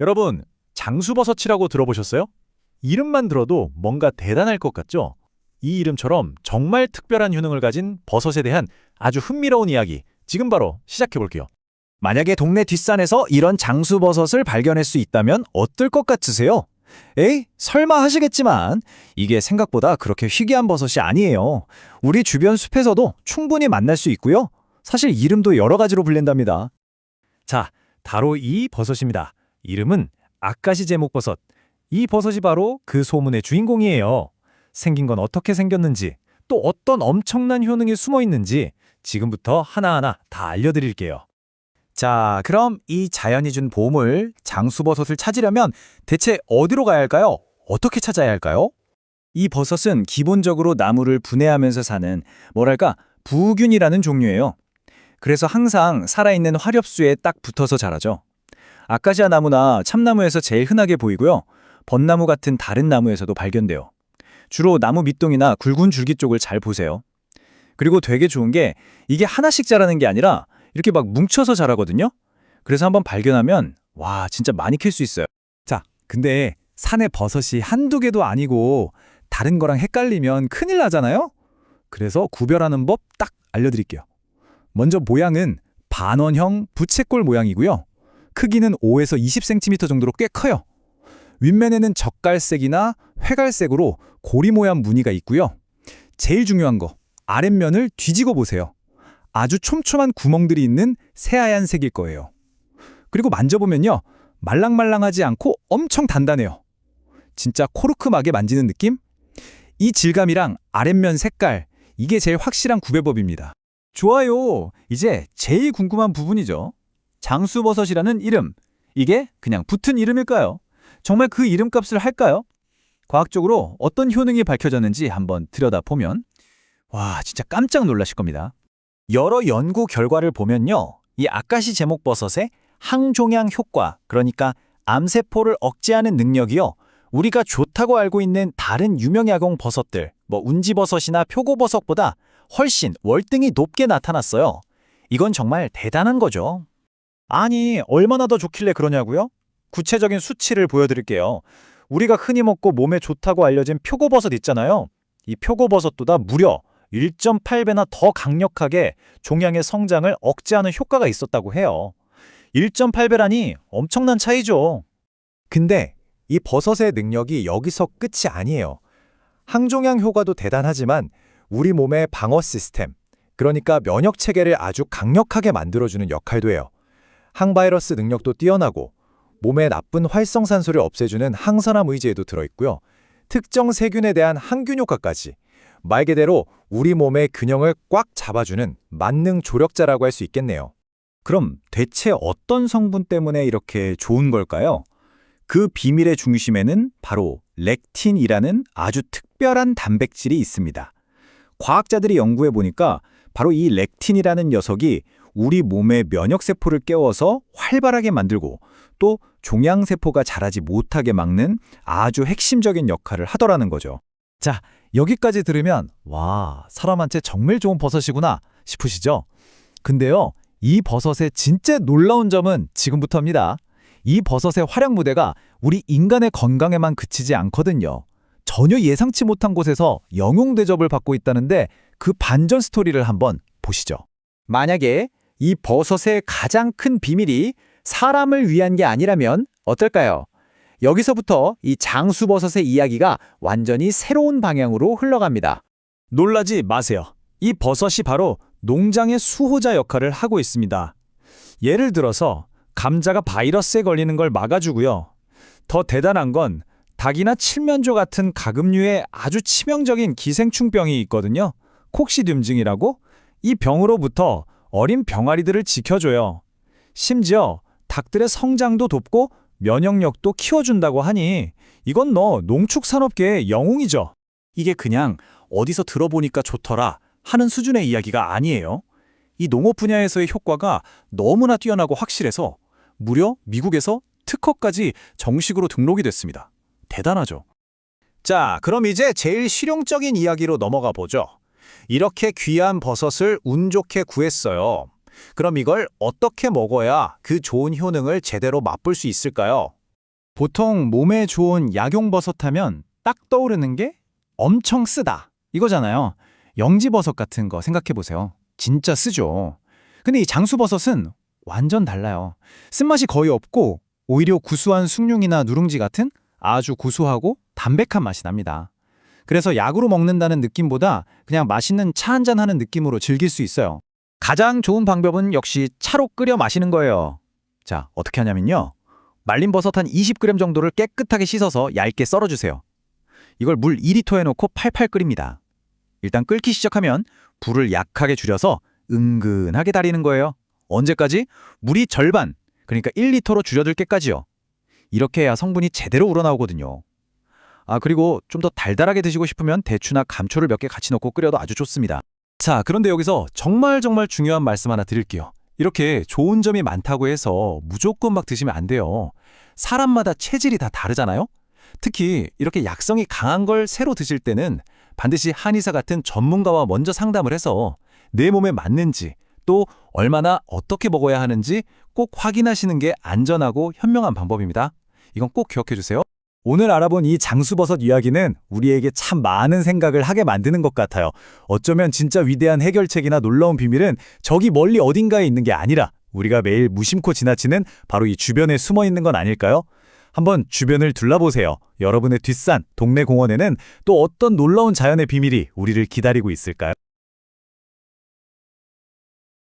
여러분, 장수버섯이라고 들어보셨어요? 이름만 들어도 뭔가 대단할 것 같죠? 이 이름처럼 정말 특별한 효능을 가진 버섯에 대한 아주 흥미로운 이야기, 지금 바로 시작해 볼게요. 만약에 동네 뒷산에서 이런 장수버섯을 발견할 수 있다면 어떨 것 같으세요? 에이, 설마 하시겠지만 이게 생각보다 그렇게 희귀한 버섯이 아니에요. 우리 주변 숲에서도 충분히 만날 수 있고요. 사실 이름도 여러 가지로 불린답니다. 자, 바로 이 버섯입니다. 이름은 아카시 제목버섯. 이 버섯이 바로 그 소문의 주인공이에요. 생긴 건 어떻게 생겼는지, 또 어떤 엄청난 효능이 숨어 있는지 지금부터 하나하나 다 알려드릴게요. 자, 그럼 이 자연이 준 보물, 장수버섯을 찾으려면 대체 어디로 가야 할까요? 어떻게 찾아야 할까요? 이 버섯은 기본적으로 나무를 분해하면서 사는 뭐랄까 부균이라는 종류예요. 그래서 항상 살아있는 화렵수에 딱 붙어서 자라죠. 아카시아 나무나 참나무에서 제일 흔하게 보이고요. 벚나무 같은 다른 나무에서도 발견돼요. 주로 나무 밑동이나 굵은 줄기 쪽을 잘 보세요. 그리고 되게 좋은 게 이게 하나씩 자라는 게 아니라 이렇게 막 뭉쳐서 자라거든요. 그래서 한번 발견하면 와, 진짜 많이 캘 수 있어요. 자, 근데 산에 버섯이 한두 개도 아니고 다른 거랑 헷갈리면 큰일 나잖아요? 그래서 구별하는 법 딱 알려드릴게요. 먼저 모양은 반원형 부채꼴 모양이고요. 크기는 5에서 20cm 정도로 꽤 커요. 윗면에는 젓갈색이나 회갈색으로 고리 모양 무늬가 있고요. 제일 중요한 거, 아랫면을 뒤집어 보세요. 아주 촘촘한 구멍들이 있는 새하얀색일 거예요. 그리고 만져보면요, 말랑말랑하지 않고 엄청 단단해요. 진짜 코르크막에 만지는 느낌? 이 질감이랑 아랫면 색깔, 이게 제일 확실한 구별법입니다. 좋아요. 이제 제일 궁금한 부분이죠. 장수버섯이라는 이름. 이게 그냥 붙은 이름일까요? 정말 그 이름값을 할까요? 과학적으로 어떤 효능이 밝혀졌는지 한번 들여다보면 와, 진짜 깜짝 놀라실 겁니다. 여러 연구 결과를 보면요. 이 아카시 제목버섯의 항종양 효과, 그러니까 암세포를 억제하는 능력이요. 우리가 좋다고 알고 있는 다른 유명야공 버섯들, 운지버섯이나 표고버섯보다 훨씬 월등히 높게 나타났어요. 이건 정말 대단한 거죠. 아니, 얼마나 더 좋길래 그러냐고요? 구체적인 수치를 보여드릴게요. 우리가 흔히 먹고 몸에 좋다고 알려진 표고버섯 있잖아요. 이 표고버섯보다 무려 1.8배나 더 강력하게 종양의 성장을 억제하는 효과가 있었다고 해요. 1.8배라니 엄청난 차이죠. 근데 이 버섯의 능력이 여기서 끝이 아니에요. 항종양 효과도 대단하지만 우리 몸의 방어 시스템, 그러니까 면역 체계를 아주 강력하게 만들어주는 역할도 해요. 항바이러스 능력도 뛰어나고 몸의 나쁜 활성산소를 없애주는 항산화 의지에도 들어있고요. 특정 세균에 대한 항균 효과까지. 말 그대로 우리 몸의 균형을 꽉 잡아주는 만능 조력자라고 할 수 있겠네요. 그럼 대체 어떤 성분 때문에 이렇게 좋은 걸까요? 그 비밀의 중심에는 바로 렉틴이라는 아주 특별한 단백질이 있습니다. 과학자들이 연구해 보니까 바로 이 렉틴이라는 녀석이 우리 몸의 면역세포를 깨워서 활발하게 만들고 또 종양세포가 자라지 못하게 막는 아주 핵심적인 역할을 하더라는 거죠. 자, 여기까지 들으면 와, 사람한테 정말 좋은 버섯이구나 싶으시죠? 근데요, 이 버섯의 진짜 놀라운 점은 지금부터입니다. 이 버섯의 활약 무대가 우리 인간의 건강에만 그치지 않거든요. 전혀 예상치 못한 곳에서 영웅 대접을 받고 있다는데 그 반전 스토리를 한번 보시죠. 만약에 이 버섯의 가장 큰 비밀이 사람을 위한 게 아니라면 어떨까요? 여기서부터 이 장수버섯의 이야기가 완전히 새로운 방향으로 흘러갑니다. 놀라지 마세요. 이 버섯이 바로 농장의 수호자 역할을 하고 있습니다. 예를 들어서 감자가 바이러스에 걸리는 걸 막아주고요. 더 대단한 건 닭이나 칠면조 같은 가금류의 아주 치명적인 기생충병이 있거든요. 콕시듐증이라고? 이 병으로부터 어린 병아리들을 지켜줘요. 심지어 닭들의 성장도 돕고 면역력도 키워준다고 하니 이건 농축산업계의 영웅이죠. 이게 그냥 어디서 들어보니까 좋더라 하는 수준의 이야기가 아니에요. 이 농업 분야에서의 효과가 너무나 뛰어나고 확실해서 무려 미국에서 특허까지 정식으로 등록이 됐습니다. 대단하죠. 자, 그럼 이제 제일 실용적인 이야기로 넘어가 보죠. 이렇게 귀한 버섯을 운 좋게 구했어요. 그럼 이걸 어떻게 먹어야 그 좋은 효능을 제대로 맛볼 수 있을까요? 보통 몸에 좋은 약용버섯 하면 딱 떠오르는 게 엄청 쓰다 이거잖아요. 영지버섯 같은 거 생각해 보세요. 진짜 쓰죠. 근데 이 장수버섯은 완전 달라요. 쓴맛이 거의 없고 오히려 구수한 숭늉이나 누룽지 같은 아주 고소하고 담백한 맛이 납니다. 그래서 약으로 먹는다는 느낌보다 그냥 맛있는 차 한잔 하는 느낌으로 즐길 수 있어요. 가장 좋은 방법은 역시 차로 끓여 마시는 거예요. 자, 어떻게 하냐면요. 말린 버섯 한 20g 정도를 깨끗하게 씻어서 얇게 썰어주세요. 이걸 물 2리터에 넣고 팔팔 끓입니다. 일단 끓기 시작하면 불을 약하게 줄여서 은근하게 달이는 거예요. 언제까지? 물이 절반, 그러니까 1리터로 줄여들 때까지요. 이렇게 해야 성분이 제대로 우러나오거든요. 그리고 좀 더 달달하게 드시고 싶으면 대추나 감초를 몇 개 같이 넣고 끓여도 아주 좋습니다. 자, 그런데 여기서 정말 중요한 말씀 하나 드릴게요. 이렇게 좋은 점이 많다고 해서 무조건 막 드시면 안 돼요. 사람마다 체질이 다 다르잖아요? 특히 이렇게 약성이 강한 걸 새로 드실 때는 반드시 한의사 같은 전문가와 먼저 상담을 해서 내 몸에 맞는지 또 얼마나 어떻게 먹어야 하는지 꼭 확인하시는 게 안전하고 현명한 방법입니다. 이건 꼭 기억해 주세요. 오늘 알아본 이 장수버섯 이야기는 우리에게 참 많은 생각을 하게 만드는 것 같아요. 어쩌면 진짜 위대한 해결책이나 놀라운 비밀은 저기 멀리 어딘가에 있는 게 아니라 우리가 매일 무심코 지나치는 바로 이 주변에 숨어 있는 건 아닐까요? 한번 주변을 둘러보세요. 여러분의 뒷산, 동네 공원에는 또 어떤 놀라운 자연의 비밀이 우리를 기다리고 있을까요?